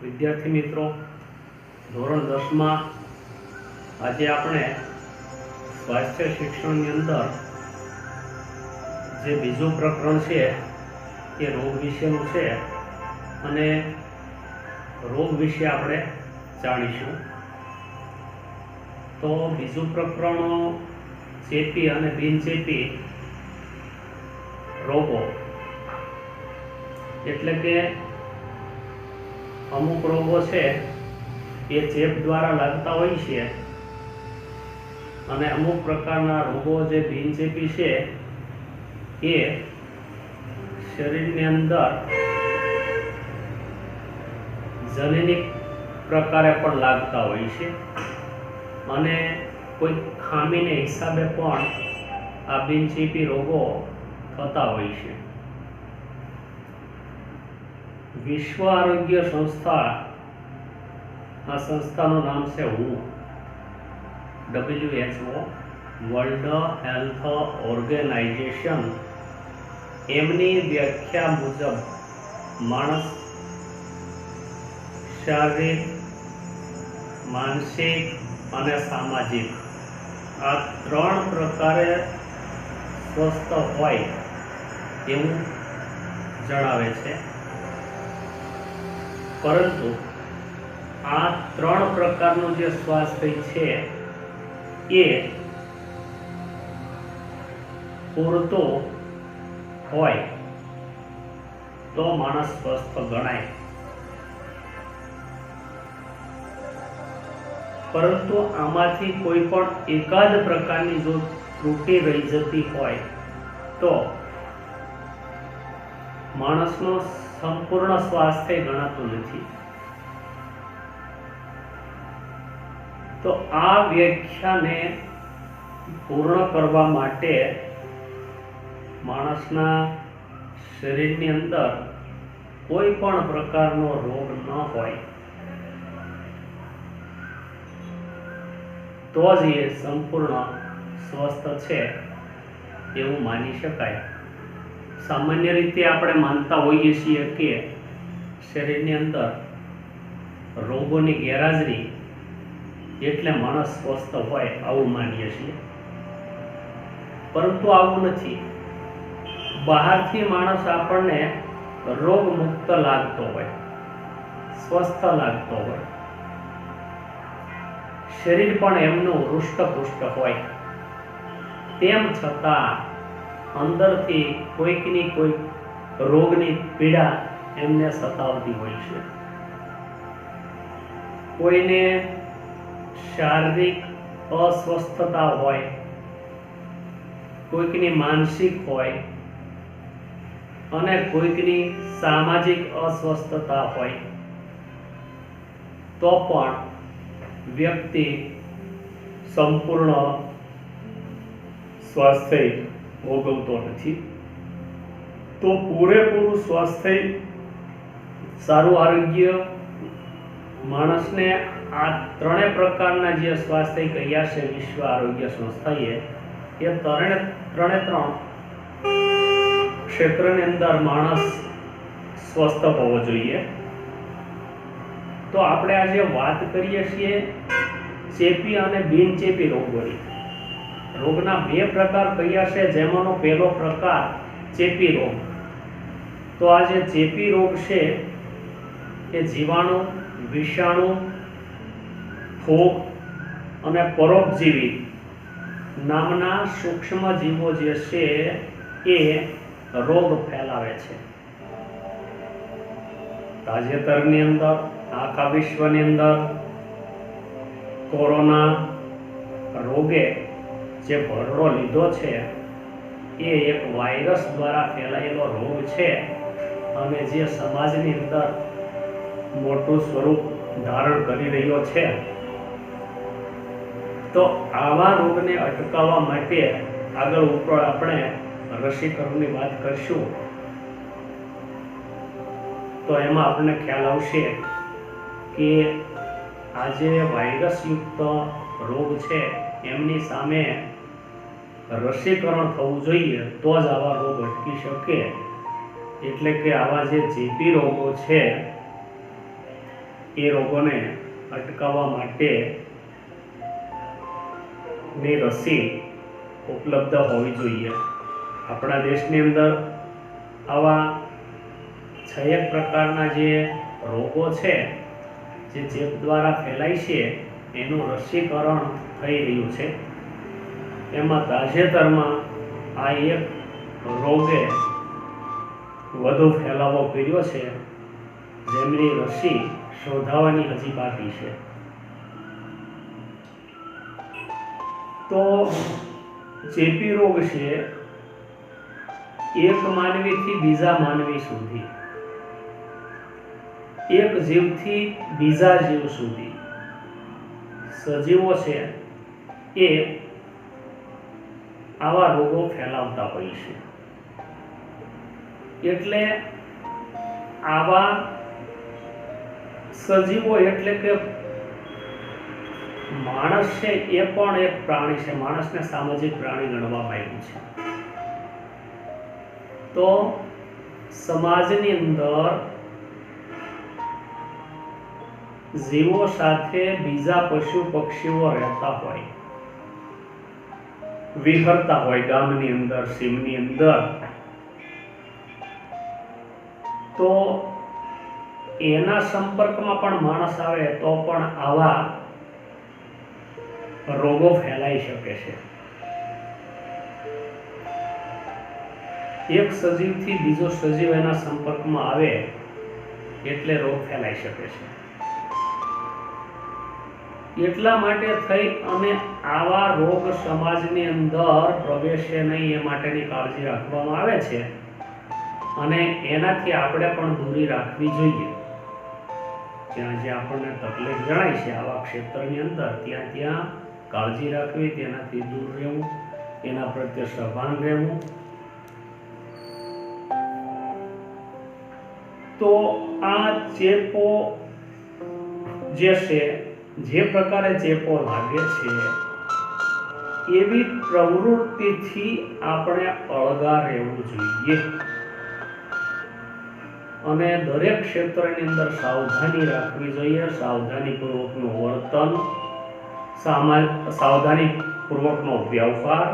વિદ્યાર્થી મિત્રો, ધોરણ 10માં આજે આપણે સ્વાસ્થ્ય શિક્ષણની અંદર જે બીજું પ્રકરણ છે એ રોગ વિશેનું છે અને રોગ વિશે આપણે જાણીશું. તો બીજું પ્રકરણ ચેપી અને બિનચેપી રોગો, એટલે કે અમુક રોગો છે એ ચેપ દ્વારા લાગતા હોય છે અને અમુક પ્રકારના રોગો જે બિનચેપી છે એ શરીરની અંદર જનનિક પ્રકારે પણ લાગતા હોય છે અને કોઈ ખામીને હિસાબે પણ આ બિનચેપી રોગો થતા હોય છે. વિશ્વ આરોગ્ય સંસ્થા, આ સંસ્થાનું નામ છે WHO, વર્લ્ડ હેલ્થ ઓર્ગેનાઇઝેશન. એમની વ્યાખ્યા મુજબ માણસ શારીરિક, માનસિક અને સામાજિક આ ત્રણ પ્રકારે સ્વસ્થ હોય એવું જણાવે છે. પરંતુ આ ત્રણ પ્રકારનું જે સ્વાસ્થ્ય છે એ પૂરતો હોય તો માણસ સ્વસ્થ ગણાય. પરંતુ આમાંથી કોઈ પણ એકાદ પ્રકારની જો ત્રુટિ રહી જતી હોય તો માણસનો સંપૂર્ણ સ્વાસ્થ્ય ગણાતું નથી. તો આ વ્યાખ્યાને પૂર્ણ કરવા માટે માણસના શરીરની અંદર કોઈ પણ પ્રકારનો રોગ ન હોય તો જ એ સંપૂર્ણ સ્વસ્થ છે એવું માની શકાય. સામાન્ય રીતે આપણે માનતા હોઈએ છીએ કે શરીરની અંદર રોગોની ગેરહાજરી એટલે માણસ સ્વસ્થ હોય આવું માનીએ છીએ, પરંતુ આવું નથી. બહારથી માણસ આપણને રોગમુક્ત લાગતો હોય, સ્વસ્થ લાગતો હોય, શરીર પણ એમનું હૃષ્ટપુષ્ટ હોય, તેમ છતાં અંદરથી કોઈકની કોઈ રોગની પીડા એમને સતાવતી હોય છે. કોઈને શારીરિક અસ્વસ્થતા હોય, કોઈકની માનસિક હોય અને કોઈકની સામાજિક અસ્વસ્થતા હોય તો પણ વ્યક્તિ સંપૂર્ણ સ્વાસ્થ્ય ભોગવતો નથી. તો પૂરેપૂરું સ્વાસ્થ્ય, સારું આરોગ્ય માણસને આ ત્રણેય પ્રકારના જે સ્વાસ્થ્ય કહ્યા છે વિશ્વ આરોગ્ય સંસ્થાએ, એ ત્રણે ત્રણ ક્ષેત્રની અંદર માણસ સ્વસ્થ હોવો જોઈએ. તો આપણે આજે વાત કરીએ છીએ ચેપી અને બિનચેપી રોગોની. રોગના બે પ્રકાર કયા છે, જેમાંનો પહેલો પ્રકાર ચેપી રોગ. તો આ જે ચેપી રોગ છે એ જીવાણુ, વિષાણુ, ફૂગ અને પરોપજીવી નામના સૂક્ષ્મ જીવો જે છે એ રોગ ફેલાવે છે. તાજેતરની અંદર આખા વિશ્વની અંદર કોરોના રોગે જે ભરડો લીધો છે એ એક વાયરસ દ્વારા ફેલાયેલો રોગ છે અને જે સમાજની અંદર મોટું સ્વરૂપ ધારણ કરી રહ્યો છે. તો આવા રોગને અટકાવવા માટે આગળ ઉપર આપણે રસીકરણની વાત કરશું તો એમાં આપણને ખ્યાલ આવશે કે આ જે વાયરસયુક્ત રોગ છે એમની સામે રસીકરણ થવું જોઈએ તો જ આવા રોગ અટકી શકે. એટલે કે આવા જે ચેપી રોગો છે એ રોગોને અટકાવવા માટે ની રસી ઉપલબ્ધ હોવી જોઈએ. આપણા દેશની અંદર આવા 6 પ્રકારના જે રોગો છે જે ચેપ દ્વારા ફેલાય છે એનું રસીકરણ થઈ રહ્યું છે. એમાં તાજેતરમાં આ એક રોગે વધુ ફેલાવો કર્યો છે જેમની રસી શોધાવાની હજી બાકી છે. તો ચેપી રોગ છે એક માનવીથી બીજા માનવી સુધી, એક જીવથી બીજા જીવ સુધી સજીવો છે એ આવા રોગો ફેલાવતા હોય છે. એટલે આવા સજીવો એટલે કે માણસ છે એ પણ એક પ્રાણી છે. માણસને સામાજિક પ્રાણી ગણવામાં આવ્યું છે. તો સમાજની અંદર જીવો સાથે બીજા પશુ પક્ષીઓ રહેતા હોય, વિહરતા હોય ગામની અંદર, સીમની અંદર, તો એના સંપર્કમાં પણ માણસ આવે તો પણ આવા રોગો ફેલાઈ શકે છે. એક સજીવથી બીજો સજીવ એના સંપર્કમાં આવે એટલે રોગ ફેલાઈ શકે છે. એટલા માટે થઈ અને આવા રોગ સમાજની અંદર પ્રવેશે નહીં એ માટેની કાળજી રાખવામાં આવે છે અને એનાથી આપણે પણ દૂરી રાખવી જોઈએ. જ્યાં જ્યાં આપણને તકલીફ જણાય છે આવા ક્ષેત્રની અંદર ત્યાં કાળજી રાખવી, તેનાથી દૂર રહેવું, એના પ્રત્યે સભાન રહેવું. તો આ ચેપો જે છે, જે પ્રકારે ચેપો લાગે છે એવી પ્રવૃત્તિથી આપણે અળગા રહેવું જોઈએ અને દરેક ક્ષેત્રની અંદર સાવધાની રાખવી જોઈએ. સાવધાનીપૂર્વકનું વર્તન, સાવધાનીપૂર્વકનો વ્યવહાર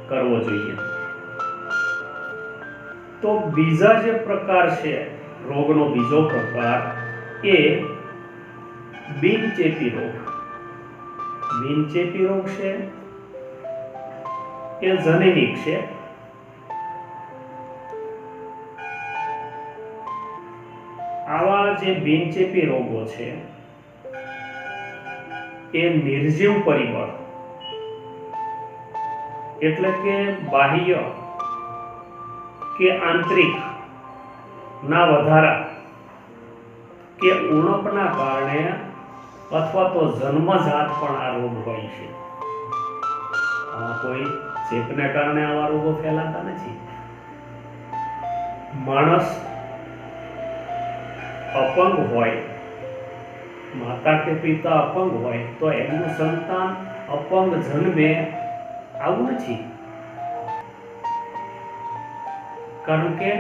કરવો જોઈએ. તો બીજા જે પ્રકાર છે રોગનો, બીજો પ્રકાર એ બિનચેપી રોગ. બિનચેપી રોગ છે એ જનનિક છે. આવા જે બિનચેપી રોગો છે એ નિર્જીવ પરિબળ એટલે કે બાહ્ય કે આંતરિક ના વધારા કે ઉણપના કારણે અથવા તો જન્મજાત પણ આ રોગ હોય છે. કોઈ ચેપને કારણે આવા રોગો ફેલાતા નથી. માણસ અપંગ હોય, માતા કે પિતા અપંગ હોય તો એમનું સંતાન અપંગ જન્મે આવું નથી. કારણ કે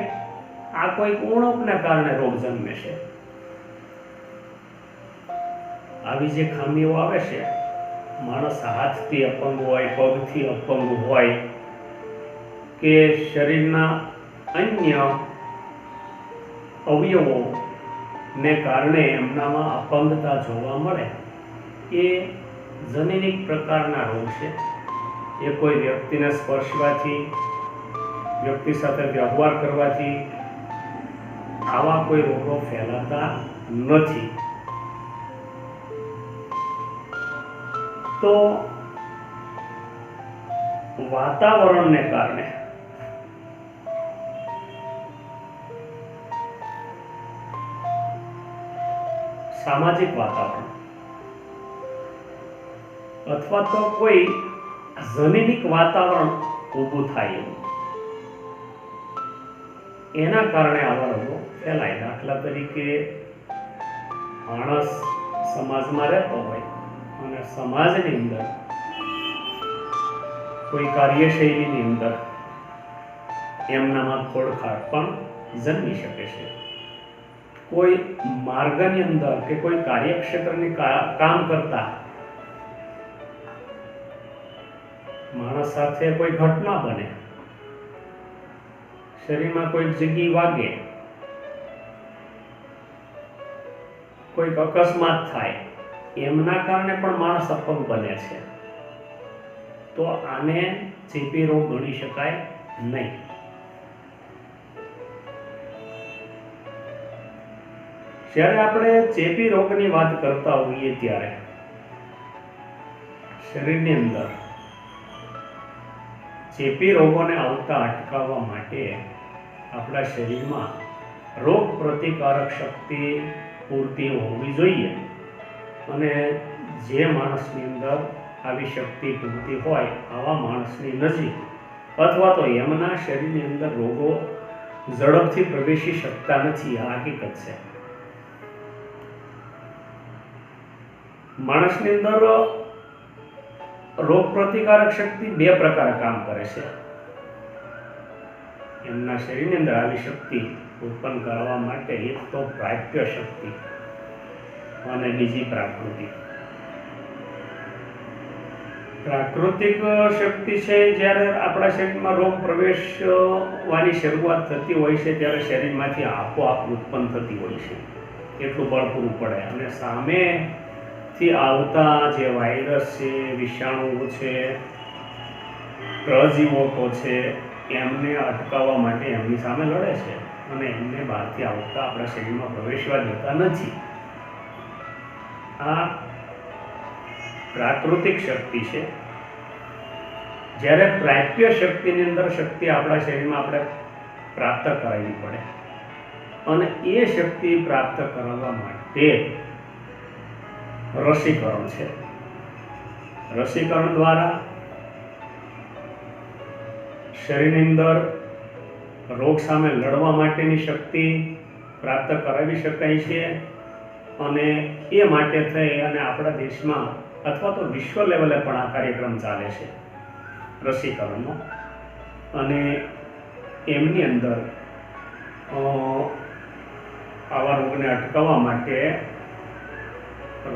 આ કોઈ ઉણપને કારણે રોગ જન્મે છે. આવી જે ખામીઓ આવે છે, માણસ હાથથી અપંગ હોય, પગથી અપંગ હોય કે શરીરના અન્ય અવયવો ને કારણે એમનામાં અપંગતા જોવા મળે, એ જનનિક પ્રકારના રોગ છે. એ કોઈ વ્યક્તિને સ્પર્શવાથી, વ્યક્તિ સાથે વ્યવહાર કરવાથી આવા કોઈ રોગો ફેલાતા નથી. તો વાતાવરણને કારણે સામાજિક વાતાવરણ અથવા તો કોઈ જનનિક વાતાવરણ ઊભું થાય એવું, એના કારણે આવા રોગો ફેલાય. દાખલા તરીકે માણસ સમાજમાં રહેતો હોય અને સમાજની અંદર કોઈ કાર્યશૈલીની અંદર એમનામાં ખોડખાડ પણ જન્મી શકે છે. કોઈ માર્ગની અંદર કે કોઈ કાર્યક્ષેત્રની કામ કરતા માણસ સાથે કોઈ ઘટના બને, શરીરમાં કોઈ જગ્યાએ વાગે, કોઈક અકસ્માત થાય, એમના કારણે પણ માણસ અપંગ બને છે, તો આને ચેપી રોગ ગણી શકાય નહીં. જ્યારે આપણે ચેપી રોગની વાત કરતા હોઈએ ત્યારે શરીરની અંદર ચેપી રોગોને આવતા અટકાવવા માટે આપણા શરીરમાં રોગ પ્રતિકારક શક્તિ પૂરતી હોવી જોઈએ. અને જે માણસની અંદર આવી શક્તિ પૂરતી હોય આવા માણસની નજીક અથવા તો એમના શરીરની અંદર રોગો ઝડપથી પ્રવેશી શકતા નથી. આ હકીકત છે. માણસની અંદર રોગ પ્રતિકારક શક્તિ બે પ્રકારે કામ કરે છે. એમના શરીરની અંદર આવી શક્તિ ઉત્પન્ન કરવા માટે એક તો પ્રાપ્ય શક્તિ અને બીજી પ્રાકૃતિક. પ્રાકૃતિક શક્તિ છે, જ્યારે આપણા શરીરમાં રોગ પ્રવેશવાની શરૂઆત થતી હોય છે ત્યારે શરીરમાંથી આપોઆપ ઉત્પન્ન થતી હોય છે, એટલું બળ પૂરું પડે. અને સામેથી આવતા જે વાયરસ છે, વિષાણુઓ છે, પ્રજીવકો છે, એમને અટકાવવા માટે એમની સામે લડે છે અને એમને બહારથી આવતા આપણા શરીરમાં પ્રવેશવા દેતા નથી. આ પ્રાકૃતિક શક્તિ છે. જ્યારે પ્રાપ્ય શક્તિની અંદર શક્તિ આપણા શરીરમાં આપણે પ્રાપ્ત કરાવવી પડે, અને એ શક્તિ પ્રાપ્ત કરવા માટે રસીકરણ છે. રસીકરણ દ્વારા શરીરની અંદર રોગ સામે લડવા માટેની શક્તિ પ્રાપ્ત કરાવી શકાય છે. અને એ માટે થઈ અને આપણા દેશમાં અથવા તો વિશ્વ લેવલે પણ આ કાર્યક્રમ ચાલે છે રસીકરણનો. અને એમની અંદર આવા રોગને અટકાવવા માટે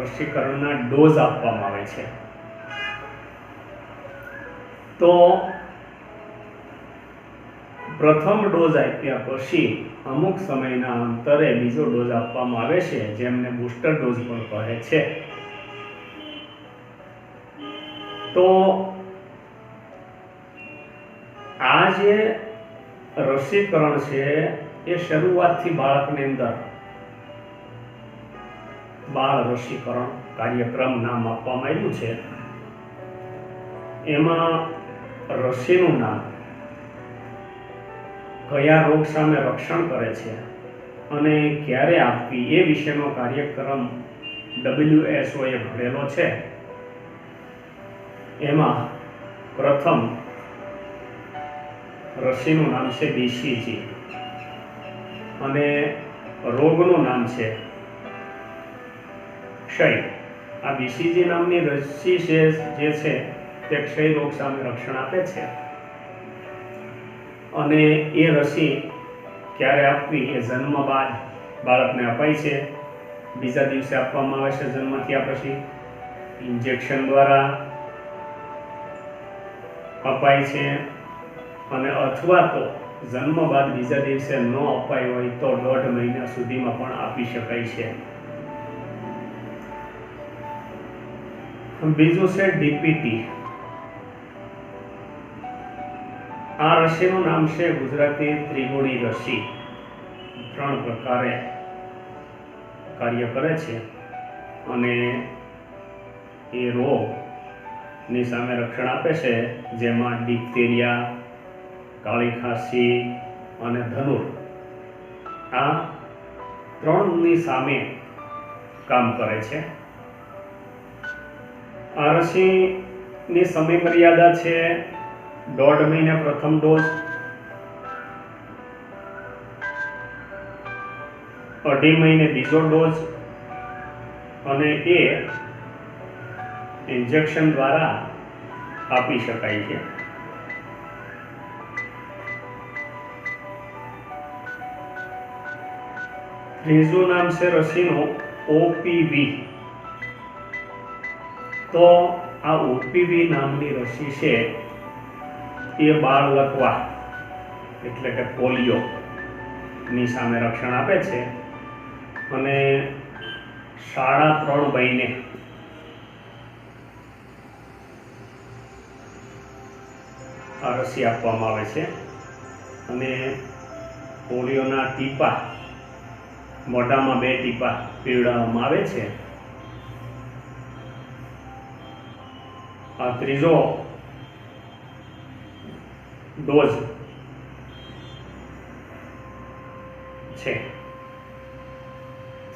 રસીકરણના ડોઝ આપવામાં આવે છે. તો પ્રથમ ડોઝ આપ્યા પછી અમુક સમયના અંતરે બીજો ડોઝ આપવામાં આવે છે, જેમને બૂસ્ટર ડોઝ પણ કહે છે. તો આ જે રસીકરણ છે એ શરૂઆતથી બાળકની અંદર બાળ રસીકરણ કાર્યક્રમ નામ આપવામાં આવ્યું છે. એમાં રસીનું નામ, કયા રોગ સામે રક્ષણ કરે છે અને ક્યારે આપવી એ વિશેનો કાર્યક્રમ WHO એ ઘડેલો છે. એમાં પ્રથમ રસીનું નામ છે BCG અને રોગનું નામ છે ક્ષય. આ BCG નામની રસી છે જે છે તે ક્ષય રોગ સામે રક્ષણ આપે છે. અને એ રસી ક્યારે આપવી એ જન્મ બાદ બાળકને અપાય છે. બીજા દિવસે આપવામાં આવે છે જન્મ થયા પછી. ઇન્જેક્શન દ્વારા અપાય છે. અને અથવા તો જન્મ બાદ બીજા દિવસે ન અપાય હોય તો 1.5 મહિના સુધીમાં પણ આપી શકાય છે. બીજું છે DPT. આ રસીનું નામ છે ગુજરાતી ત્રિગુણી રસી. 3 પ્રકારે કાર્ય કરે છે અને એ રોગની સામે રક્ષણ આપે છે, જેમાં ડિપ્થેરિયા, કાળી ખાંસી અને ધનુર, આ 3ની સામે કામ કરે છે. આ રસીની સમય મર્યાદા છે 1.5 મહિના પ્રથમ ડોઝ, 2.5 મહિને બીજો ડોઝ, અને એ ઇન્જેક્શન દ્વારા આપી શકાય છે. ત્રીજું નામ છે રસીનું ઓપીવી. તો આ ઓપીવી નામની રસી છે એ બાળ લકવા એટલે કે પોલિયો ની સામે રક્ષણ આપે છે અને 3.5 મહિને આ રસી આપવામાં આવે છે અને પોલિયોના ટીપા મોઢામાં 2 ટીપા પીવડાવવામાં આવે છે. આ ત્રીજો ડોઝ છે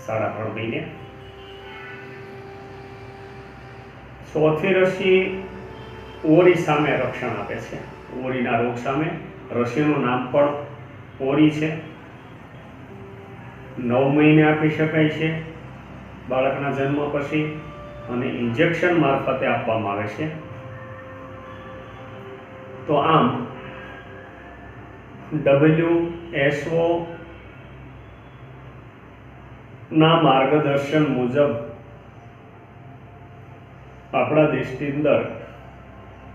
3.5 મહિને. ચોથી રસી ઓરી સામે રક્ષણ આપે છે, ઓરીના રોગ સામે. રસીનું નામ પણ ઓરી છે. 9 મહિને આપી શકાય છે બાળકના જન્મ પછી અને ઇન્જેક્શન મારફતે આપવામાં આવે છે. તો આમ WHO ના માર્ગદર્શન મુજબ આપણા દેશની અંદર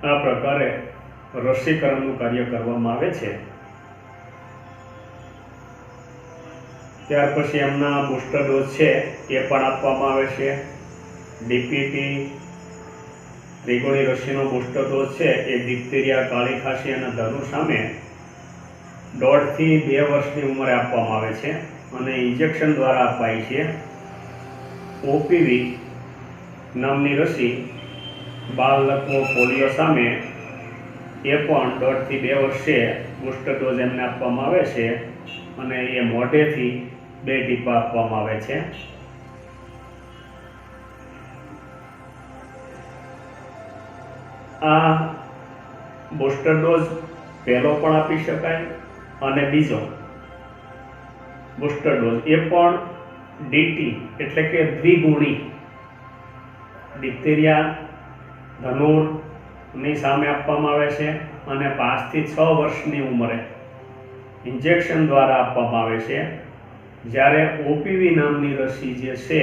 આ પ્રકારે રસીકરણનું કાર્ય કરવામાં આવે છે. ત્યાર પછી એમના બુસ્ટર ડોઝ છે એ પણ આપવામાં આવે છે. ડીપીટી ત્રિગુણી રસીનો બુસ્ટર ડોઝ છે એ ડિપ્થેરિયા, કાળી ખાંસી અને ધનુ સામે 1.5 થી 2 વર્ષની ઉંમરે આપવામાં આવે છે અને ઇન્જેક્શન દ્વારા અપાય છે. ઓપીવી નામની રસી બાળ લકવો પોલિયો સામે એ પણ 1.5 થી 2 વર્ષે બુસ્ટર ડોઝ એમને આપવામાં આવે છે અને એ મોઢેથી 2 ટીપા આપવામાં આવે છે. આ બુસ્ટર ડોઝ પહેલો પણ આપી શકાય અને બીજો બુસ્ટર ડોઝ એ પણ ડીટી એટલે કે દ્વિગુણી ડિપ્થેરિયા, ધનુરની સામે આપવામાં આવે છે અને 5 થી 6 વર્ષની ઉંમરે ઇન્જેક્શન દ્વારા આપવામાં આવે છે. જ્યારે ઓપીવી નામની રસી જે છે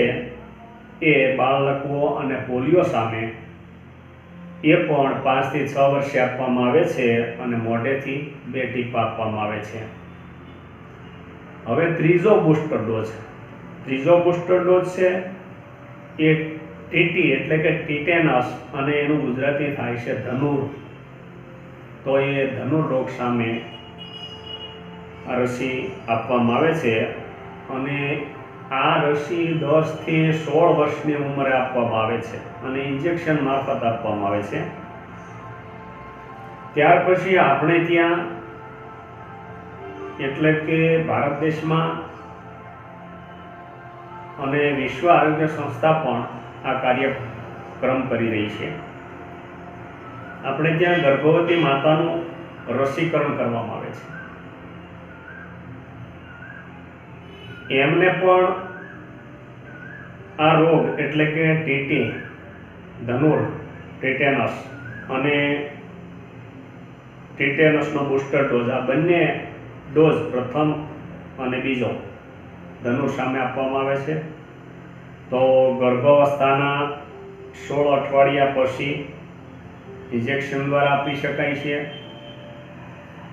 એ બાળ લકવો અને પોલિયો સામે એ પણ 5 થી 6 વર્ષે આપવામાં આવે છે અને મોઢેથી 2 ટીપા આપવામાં આવે છે. હવે ત્રીજો બુસ્ટર ડોઝ છે એ ટીટી એટલે કે ટીટેનસ અને એનું ગુજરાતી થાય છે ધનુર. તો એ ધનુર રોગ સામે આ રસી આપવામાં આવે છે અને આ રસી 10 થી 16 વર્ષની ઉંમરે આપવામાં આવે છે અને ઇન્જેક્શન મારફત આપવામાં આવે છે. ત્યાર પછી આપણે ત્યાં એટલે કે ભારત દેશમાં અને વિશ્વ આરોગ્ય સંસ્થા પણ આ કાર્યક્રમ કરી રહી છે. આપણે ત્યાં ગર્ભવતી માતાનું રસીકરણ કરવામાં આવે છે. એમને પણ આ રોગ એટલે કે ટીટી, ધનુર, ટીટેનસ અને ટીટેનસનો બુસ્ટર ડોઝ આ બંને ડોઝ પ્રથમ અને બીજો ધનુર સામે આપવામાં આવે છે. તો ગર્ભાવસ્થાના 16 અઠવાડિયા પછી ઇન્જેક્શન દ્વારા આપી શકાય છે.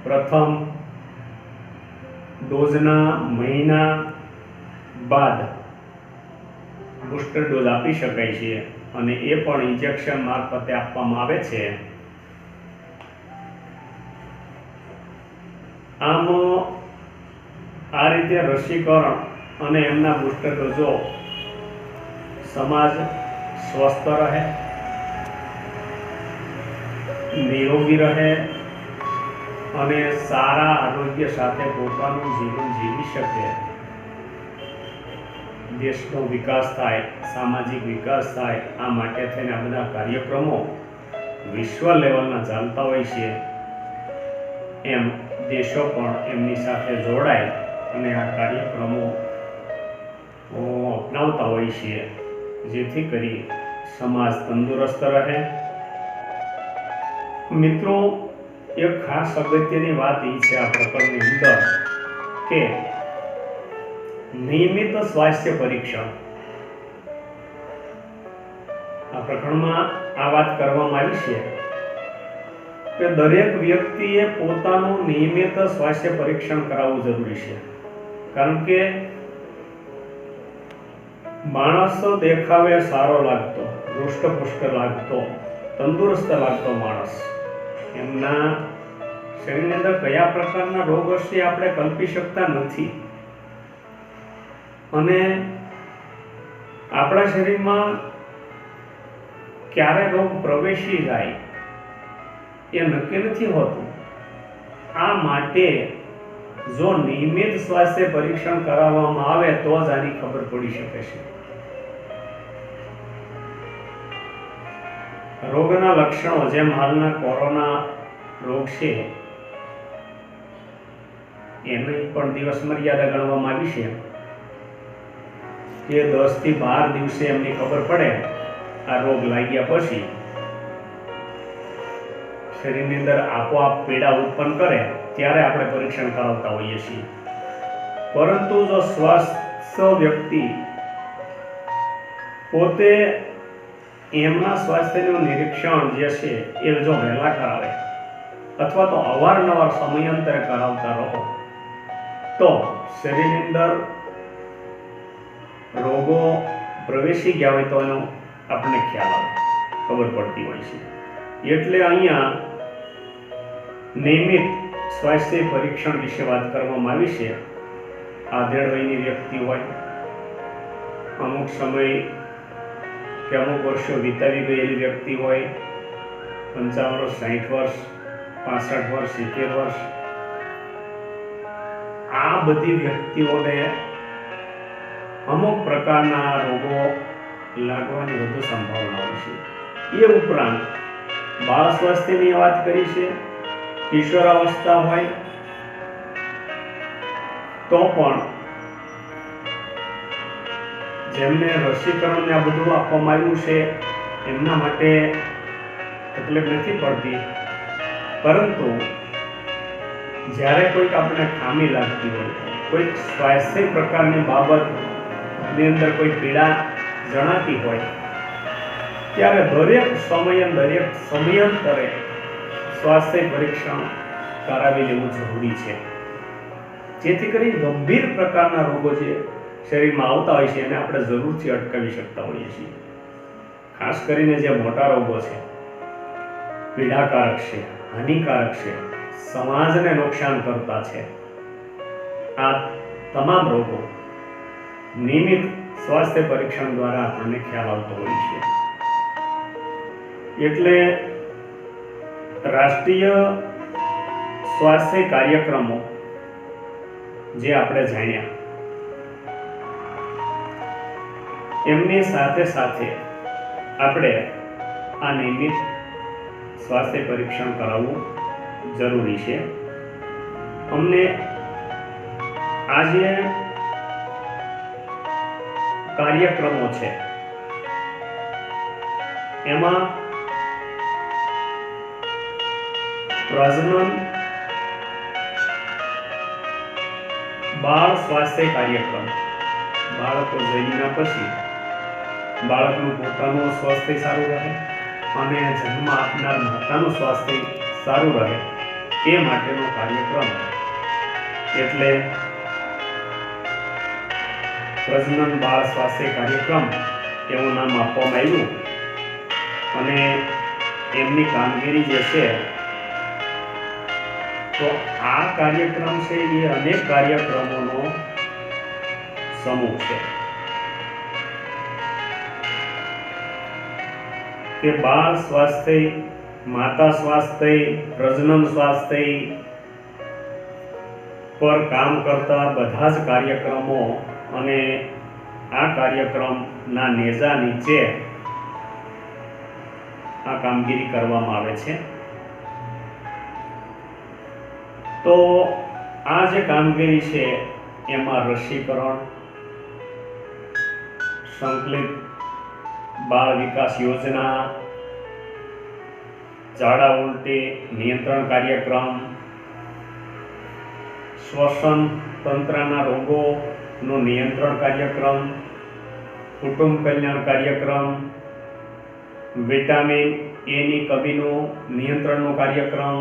પ્રથમ ડોઝના મહિના બાદ બુસ્ટર ડોઝ આપી શકાય છે અને એ પણ ઇન્જેક્શન મારફતે આપવામાં આવે છે. આમ આ રીતે રસીકરણ અને એમના બુસ્ટર ડોઝો સમાજ સ્વસ્થ રહે, નિરોગી રહે અને સારા આરોગ્ય સાથે પોતાનું જીવન જીવી શકે, દેશનો વિકાસ થાય, સામાજિક વિકાસ થાય, આ માટે થઈને આ બધા કાર્યક્રમો વિશ્વ લેવલના ચાલતા હોય છે. એમ દેશો પણ એમની સાથે જોડાય અને આ કાર્યક્રમો અપનાવતા હોય છે, જેથી કરી સમાજ તંદુરસ્ત રહે. મિત્રો, એક ખાસ અગત્યની વાત એ છે આ પ્રકરણની અંદર કે નિયમિત સ્વાસ્થ્ય પરીક્ષણ. આ પ્રકરણમાં આ વાત કરવામાં આવી છે કે દરેક વ્યક્તિએ પોતાનું નિયમિત સ્વાસ્થ્ય પરીક્ષણ કરાવવું જરૂરી છે. કારણ કે માણસ દેખાવે સારો લાગતો, હૃષ્ટપુષ્ટ લાગતો, તંદુરસ્ત લાગતો માણસ, એમના શરીરની અંદર કયા પ્રકારના રોગ હશે આપણે કલ્પી શકતા નથી. અને આપણા શરીરમાં ક્યારે રોગ પ્રવેશી જાય એ નક્કી નથી હોતું. આ માટે જો નિયમિત સ્વાસ્થ્ય પરીક્ષણ કરાવવામાં આવે તો જ આની ખબર પડી શકે છે. રોગના લક્ષણો, જેમ હાલના કોરોના રોગ છે એની પણ દિવસ મર્યાદા ગણવામાં આવી છે કે 10 થી 12 દિવસે એમની ખબર પડે આ રોગ લાગ્યા પછી શરીરની અંદર આપોઆપ પીડા ઉત્પન્ન કરે ત્યારે આપણે પરીક્ષણ કરાવતા હોઈએ છીએ. પરંતુ જો સ્વસ્થ વ્યક્તિ પોતે એમના સ્વાસ્થ્યનું નિરીક્ષણ જે છે એ જો વહેલા કરાવે અથવા તો અવારનવાર સમયાંતરે કરાવતા રહો તો શરીરની અંદર રોગો પ્રવેશી ગયા હોય તો એનો આપણને ખ્યાલ આવે, ખબર પડતી હોય છે. એટલે અહીંયા નિયમિત સ્વાસ્થ્ય પરીક્ષણ વિશે વાત કરવામાં આવી છે. આધેડ વયની વ્યક્તિ હોય, અમુક સમય કે અમુક વર્ષો વિતાવી ગયેલી વ્યક્તિ હોય, 55 વર્ષ, 60 વર્ષ, 65 વર્ષ, 70 વર્ષ, આ બધી વ્યક્તિઓને અમુક પ્રકારના રોગો લાગવાની વધુ સંભાવના હોય છે. એ ઉપરાંત બાળ સ્વાસ્થ્યની વાત કરી છે. કિશોરાવસ્થા હોય તો પણ જેમને રસીકરણ ને આ બધું આપવામાં આવ્યું છે એમના માટે તકલીફ નથી પડતી. પરંતુ જ્યારે કોઈક આપણે ખામી લાગતી હોય, કોઈક સ્વાસ્થ્ય પ્રકારની બાબતની અંદર કોઈ પીડા જણાતી હોય ત્યારે દરેક સમયે દરેક સમયાંતરે સ્વાસ્થ્ય પરીક્ષણ કરાવી લેવું જરૂરી છે. જેથી કરી ગંભીર પ્રકારના રોગો જે શરીરમાં આવતા હોય છે એને આપણે જરૂરથી અટકાવી શકતા હોઈએ છીએ. ખાસ કરીને જે મોટા રોગો છે, પીડાકારક છે, હાનિકારક છે, સમાજને નુકસાન કરતા છે, આ તમામ રોગો નિયમિત સ્વાસ્થ્ય પરીક્ષણ દ્વારા આપણને ખ્યાલ આવતો હોય છે. એટલે રાષ્ટ્રીય સ્વાસ્થ્ય કાર્યક્રમો જે આપણે જાણ્યા એમની સાથે સાથે આપણે આ નિયમિત સ્વાસ્થ્ય પરીક્ષણ કરાવવું જરૂરી છે. અમને આ જે કાર્યક્રમો છે એમાં પ્રજનન બાળ સ્વાસ્થ્ય કાર્યક્રમ, બાળકો જન્મ્યા પછી બાળકનું પોતાનું સ્વાસ્થ્ય સારું રહે અને જન્મ આપનાર માતાનું સ્વાસ્થ્ય સારું રહે એ માટેનો કાર્યક્રમ એટલે પ્રજનન બાળ સ્વાસ્થ્ય કાર્યક્રમ એવું નામ આપવામાં આવ્યું. અને એમની કામગીરી જે છે તો આ કાર્યક્રમ છે એ અનેક કાર્યક્રમોનો સમૂહ છે કે બાળ સ્વાસ્થ્ય, માતા સ્વાસ્થ્ય, પ્રજનન સ્વાસ્થ્ય પર કામ કરતા બધા જ કાર્યક્રમો અને આ કાર્યક્રમના નેજા નીચે આ કામગીરી કરવામાં આવે છે. તો આ જે કામગીરી છે એમાં રસીકરણ, સંકલિત બાળ વિકાસ યોજના, ઝાડા ઉલટી નિયંત્રણ કાર્યક્રમ, શ્વસન તંત્રના રોગો, નો નિયંત્રણ કાર્યક્રમ, કુટુંબ કલ્યાણ કાર્યક્રમ, વિટામિન એ ની કમીનો નિયંત્રણનો કાર્યક્રમ,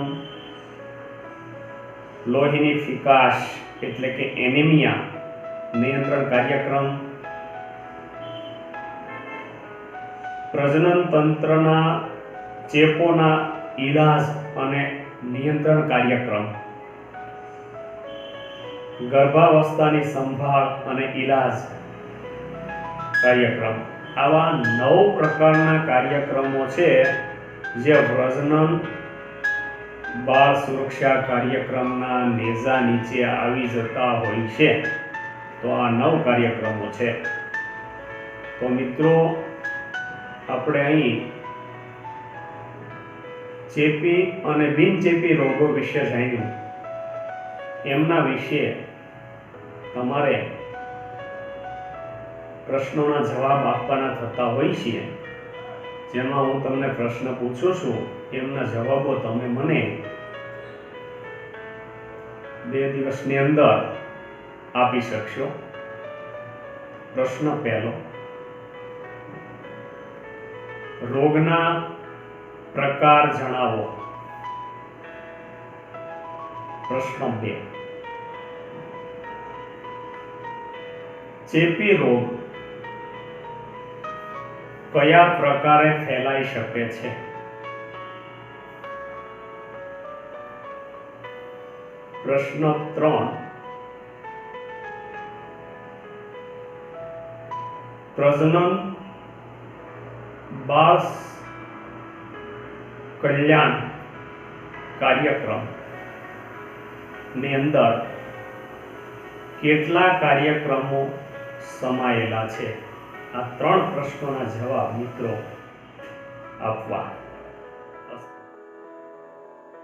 લોહીની ફિકાશ એટલે કે એનિમિયા નિયંત્રણ કાર્યક્રમ, પ્રજનન તંત્રના ચેપોના ઈલાજ અને નિયંત્રણ કાર્યક્રમ, ગર્ભાવસ્થાની સંભાળ અને ઈલાજ કાર્યક્રમ. આવા 9 પ્રકારના કાર્યક્રમો છે જે પ્રજનન બાળ સુરક્ષા કાર્યક્રમના નેજા નીચે આવી જતા હોય છે. તો આ 9 કાર્યક્રમો છે. તો મિત્રો, આપણે અહીં ચેપી અને બિનચેપી રોગો વિશે જાણ્યું. એમના વિશે તમારે પ્રશ્નોના જવાબ આપવાના થતા હોય છે, જેમાં હું તમને પ્રશ્ન પૂછું છું એમના જવાબો તમે મને 2 દિવસની અંદર આપી શકશો. પ્રશ્ન પહેલો, રોગના પ્રકાર જણાવો. પ્રશ્ન 2, ચેપી રોગ કયા પ્રકારે ફેલાઈ શકે છે? પ્રશ્ન 3, પ્રજનન બાળ કલ્યાણ કાર્યક્રમ ની અંદર કેટલા કાર્યક્રમો સમાયેલા છે? આ 3 પ્રશ્નોના જવાબ મિત્રો આપવા.